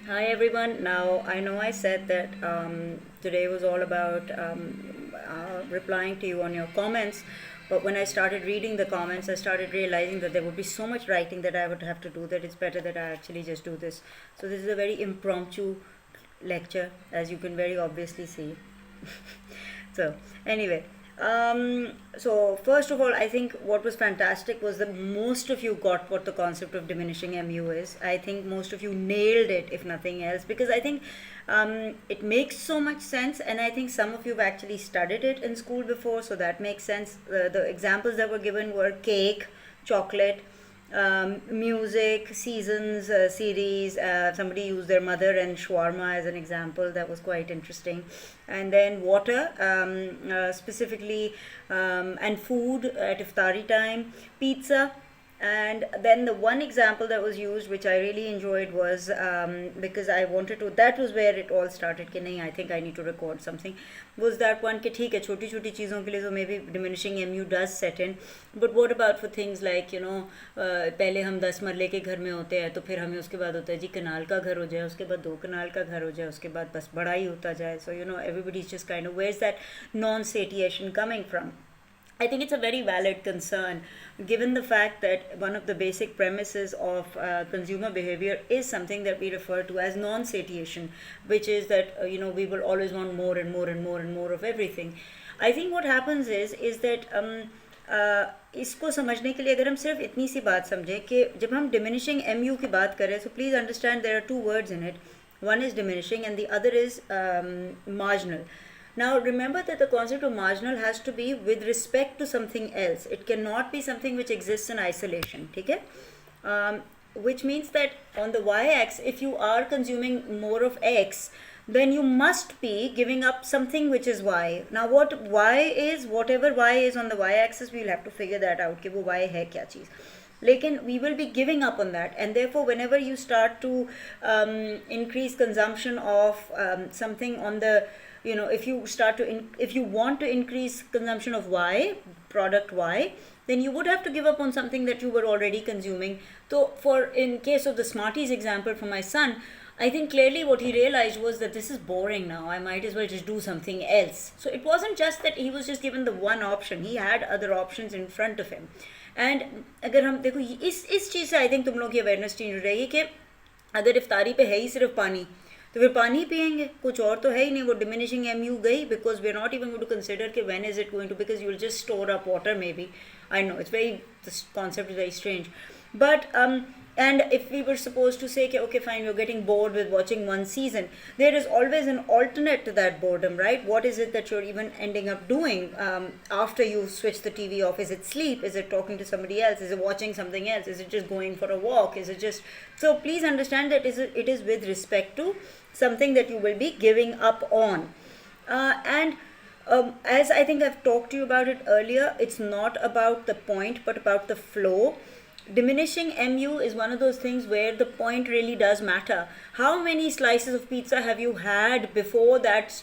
Hi everyone. Now I know I said that today was all about replying to you on your comments, but when I started reading the comments, I started realizing that there would be so much writing that I would have to do that it's better that I actually just do this. So this is a very impromptu lecture, as you can very obviously see. So anyway, so first of all, I think what was fantastic was that most of you got what the concept of diminishing mu is. I think most of you nailed it, if nothing else, because I think it makes so much sense, and I think some of you've actually studied it in school before, so that makes sense. The examples that were given were cake, chocolate, music, seasons, series. Somebody used their mother and shawarma as an example. That was quite interesting. And then water, specifically, and food at iftari time, pizza. And then the one example that was used, which I really enjoyed, was because I wanted to. That was where it all started. कि नहीं, I think I need to record something. Was that one कि ठीक है छोटी छोटी चीज़ों के लिए तो maybe diminishing mu does set in, but what about for things like पहले हम 10 मरले के घर में होते हैं तो फिर हमें उसके बाद होता है जी कनाल का घर हो जाए, उसके बाद 2 कनाल का घर हो जाए, उसके बाद बस बड़ा ही होता जाए. So everybody's just kind of, where's that non-satiation coming from? I think it's a very valid concern, given the fact that one of the basic premises of consumer behavior is something that we refer to as non-satiation, which is that we will always want more and more and more and more of everything. I think what happens is that इसको समझने के लिए अगर हम सिर्फ इतनी सी बात समझें कि जब हम diminishing mu की बात करें, so please understand there are two words in it. One is diminishing and the other is marginal. Now remember that the concept of marginal has to be with respect to something else. It cannot be something which exists in isolation. Okay? Which means that on the y-axis, if you are consuming more of x, then you must be giving up something which is y. Now what y is, whatever y is on the y-axis, we'll have to figure that out कि वो y है क्या चीज़. लेकिन we will be giving up on that, and therefore whenever you start to increase consumption of something on the if you start to if you want to increase consumption of y, product y, then you would have to give up on something that you were already consuming. So for in case of the Smarties example for my son, I think clearly what he realized was that this is boring now. I might as well just do something else. So it wasn't just that he was just given the one option. He had other options in front of him. And अगर हम देखो इस चीज़ से I think तुम लोग की awareness change हो जाएगी कि अगर इफ्तारी पे है ही सिर्फ पानी तो फिर पानी पियेंगे, कुछ और तो है ही नहीं. वो डिमिनिशिंग mu गई because we are not even going to consider कि when is it going to, because you will just store up water maybe. I know it's very, this concept is very strange, but and if we were supposed to say okay fine, you're getting bored with watching one season, there is always an alternate to that boredom, right? What is it that you're even ending up doing after you switch the TV off? Is it sleep? Is it talking to somebody else? Is it watching something else? Is it just going for a walk? Is it just, so please understand that it is with respect to something that you will be giving up on. And as I think I've talked to you about it earlier, it's not about the point but about the flow. Diminishing mu is one of those things where the point really does matter. How many slices of pizza have you had before that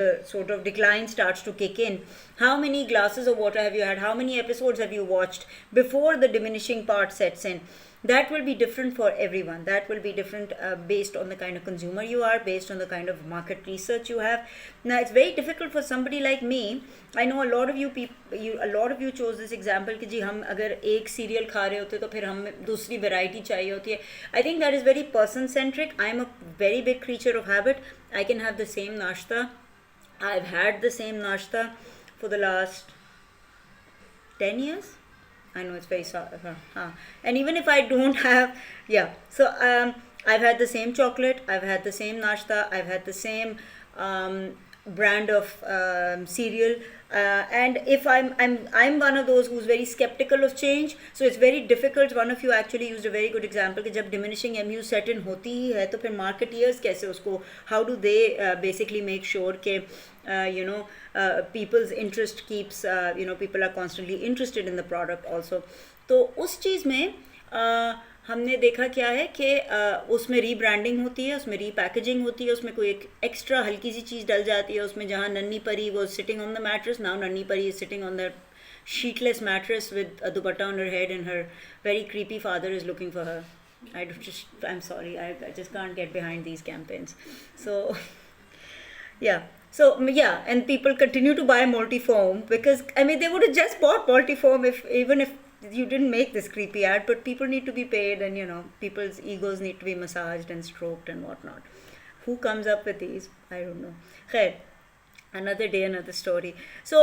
the sort of decline starts to kick in? How many glasses of water have you had? How many episodes have you watched before the diminishing part sets in? That will be different for everyone. That will be different based on the kind of consumer you are, based on the kind of market research you have. Now it's very difficult for somebody like me. I know a lot of you people, a lot of you chose this example कि जी हम अगर एक serial खा रहे होते तो फिर हमें दूसरी वैरायटी चाहिए होती है. I think that is very person centric. I am a very big creature of habit. I can have the same nashta. I've had the same nashta for the last 10 years. I know it's very and even if I don't have, yeah, so I've had the same chocolate, I've had the same nashta, I've had the same brand of cereal, and if I'm one of those who's very skeptical of change, so it's very difficult. One of you actually used a very good example कि जब diminishing mu set in होती ही है तो फिर marketeers कैसे उसको, how do they basically make sure कि people's interest keeps, people are constantly interested in the product also. तो उस चीज़ में हमने देखा क्या है कि उसमें रीब्रांडिंग होती है, उसमें रीपैकेजिंग होती है, उसमें कोई एक एक्स्ट्रा हल्की सी चीज़ डल जाती है उसमें. जहाँ नन्ही परी was sitting on the mattress, now नन्ही परी is sitting on the sheetless mattress with a dupatta on her head and her very creepy father is looking for her. I'm sorry, I just can't get behind these campaigns. So yeah. So yeah, and people continue to buy multifoam because I mean they would have just bought multifoam if even if you didn't make this creepy ad, but people need to be paid, and people's egos need to be massaged and stroked and whatnot. Who comes up with these? I don't know. Khair, another day another story. So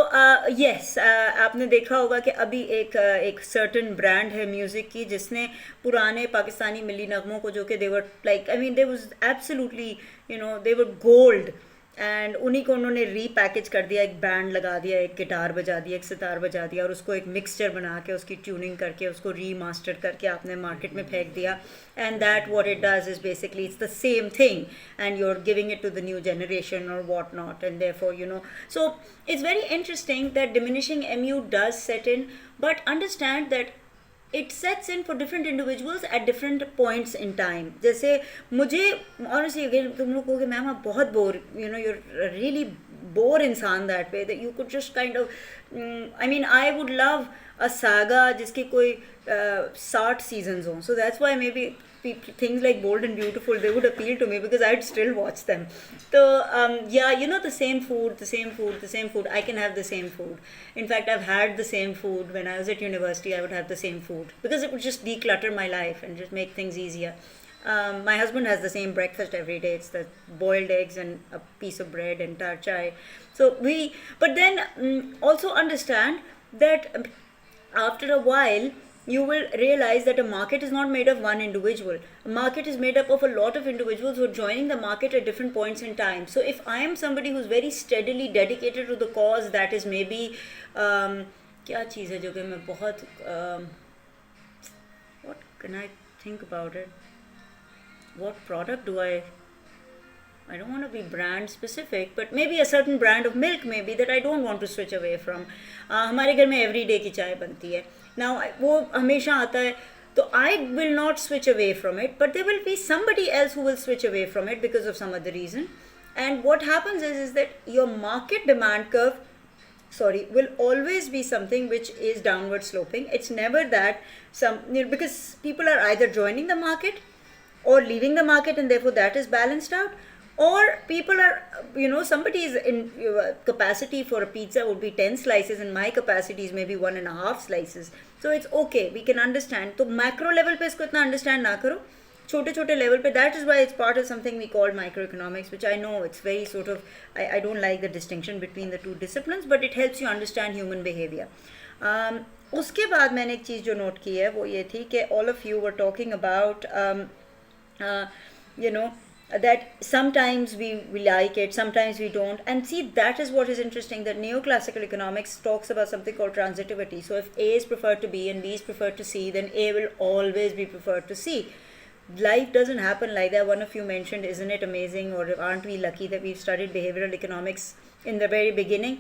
yes, आपने देखा होगा कि अभी एक certain brand है music की जिसने पुराने पाकिस्तानी मिली नगमों को, जो कि they were like, I mean they was absolutely, they were gold, and उन्हीं को उन्होंने रीपैकेज कर दिया, एक बैंड लगा दिया, एक गिटार बजा दिया, एक सितार बजा दिया, और उसको एक मिक्सचर बना के उसकी ट्यूनिंग करके उसको रीमास्टर करके आपने मार्केट में फेंक दिया. And that what it does is basically it's the same thing and you are giving it to the new generation or what not, and therefore so it's very interesting that diminishing MU does set in, but understand that it sets in for different individuals at different points in time. जैसे मुझे honestly again तुम लोग कहोगे ma'am आप बहुत bore, you're a really bore इंसान that way, that you could just kind of I mean I would love a saga जिसके कोई 60 seasons हों. So that's why maybe things like Bold and Beautiful, they would appeal to me because I'd still watch them. So yeah, the same food, I can have the same food. In fact, I've had the same food when I was at university. I would have the same food because it would just declutter my life and just make things easier. My husband has the same breakfast every day. It's the boiled eggs and a piece of bread and tar chai. But then also understand that after a while you will realize that a market is not made of one individual. A market is made up of a lot of individuals who are joining the market at different points in time. So if I am somebody who's very steadily dedicated to the cause, that is maybe क्या चीज़ है जो कि मैं बहुत what can I think about it? What product do I don't want to be brand specific, but maybe a certain brand of milk maybe that I don't want to switch away from. हमारे घर में everyday की चाय बनती है. Now वो हमेशा आता है, तो I will not switch away from it, but there will be somebody else who will switch away from it because of some other reason. And what happens is that your market demand curve will always be something which is downward sloping. It's never that because people are either joining the market or leaving the market, and therefore that is balanced out, or people are, somebody's in capacity for a pizza would be 10 slices and my capacity is maybe 1.5 slices. So it's okay, we can understand. So macro level पे इसको इतना understand ना करो, छोटे छोटे level पे. That is why it's part of something we call microeconomics, which I know it's very sort of, I don't like the distinction between the two disciplines, but it helps you understand human behavior. उसके बाद मैंने एक चीज़ जो note की है वो ये थी कि all of you were talking about that sometimes we like it, sometimes we don't. And see, that is what is interesting, that neoclassical economics talks about something called transitivity. So if A is preferred to B and B is preferred to C, then A will always be preferred to C. Life doesn't happen like that. One of you mentioned, isn't it amazing, or aren't we lucky that we've studied behavioral economics in the very beginning?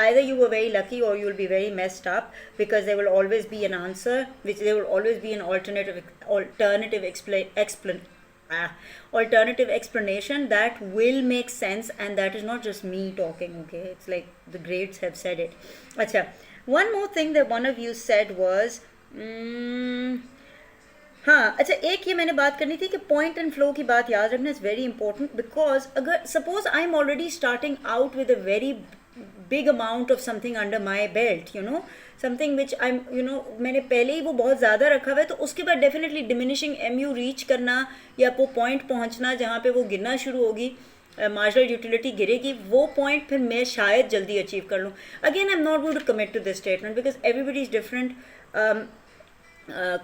Either you were very lucky or you'll be very messed up, because there will always be an answer, there will always be an alternative explanation that will make sense, and that is not just me talking, okay? It's like the greats have said it. Acha, one more thing that one of you said was हाँ अच्छा, एक ये मैंने बात करनी थी कि point and flow की बात याद रखना इज़ वेरी इंपॉर्टेंट, बिकॉज अगर suppose I am already starting out with a very big amount of something under my belt, something which I'm, मैंने पहले ही वो बहुत ज़्यादा रखा हुआ है, तो उसके बाद डेफिनेटली डिमिनिशिंग MU रीच करना या वो पॉइंट पहुंचना जहाँ पे वो गिरना शुरू होगी, मार्जिनल यूटिलिटी गिरेगी, वो पॉइंट फिर मैं शायद जल्दी अचीव कर लूँ. Again I am not going to commit to this statement because everybody is different.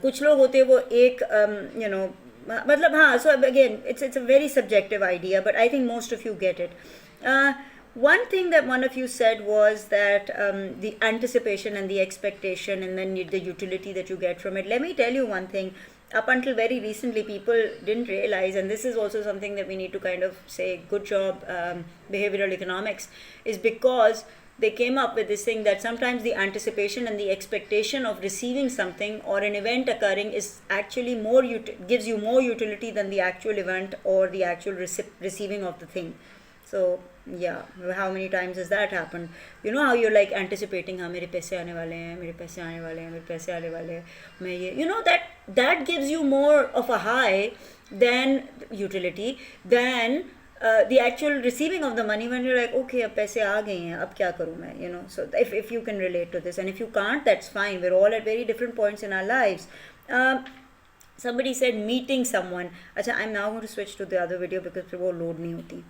कुछ लोग होते हैं वो एक मतलब हाँ, so again it's a very subjective idea, but I think most of you get it. One thing that one of you said was that the anticipation and the expectation and then the utility that you get from it. Let me tell you one thing. Up until very recently, people didn't realize, and this is also something that we need to kind of say, good job, behavioral economics, is because they came up with this thing that sometimes the anticipation and the expectation of receiving something or an event occurring is actually gives you more utility than the actual event or the actual receiving of the thing. So yeah, how many times has that happened? You know how you're like anticipating, हाँ मेरे पैसे आने वाले हैं, मेरे पैसे आने वाले हैं, मेरे पैसे आने वाले हैं, मैं ये, you know, that gives you more of a high than utility than the actual receiving of the money, when you're like, okay, अब पैसे आ गए हैं, अब क्या करूँ मैं, you know. So if you can relate to this, and if you can't, that's fine. We're all at very different points in our lives. Somebody said meeting someone. अच्छा, I'm now going to switch to the other video because फिर वो load नहीं होती.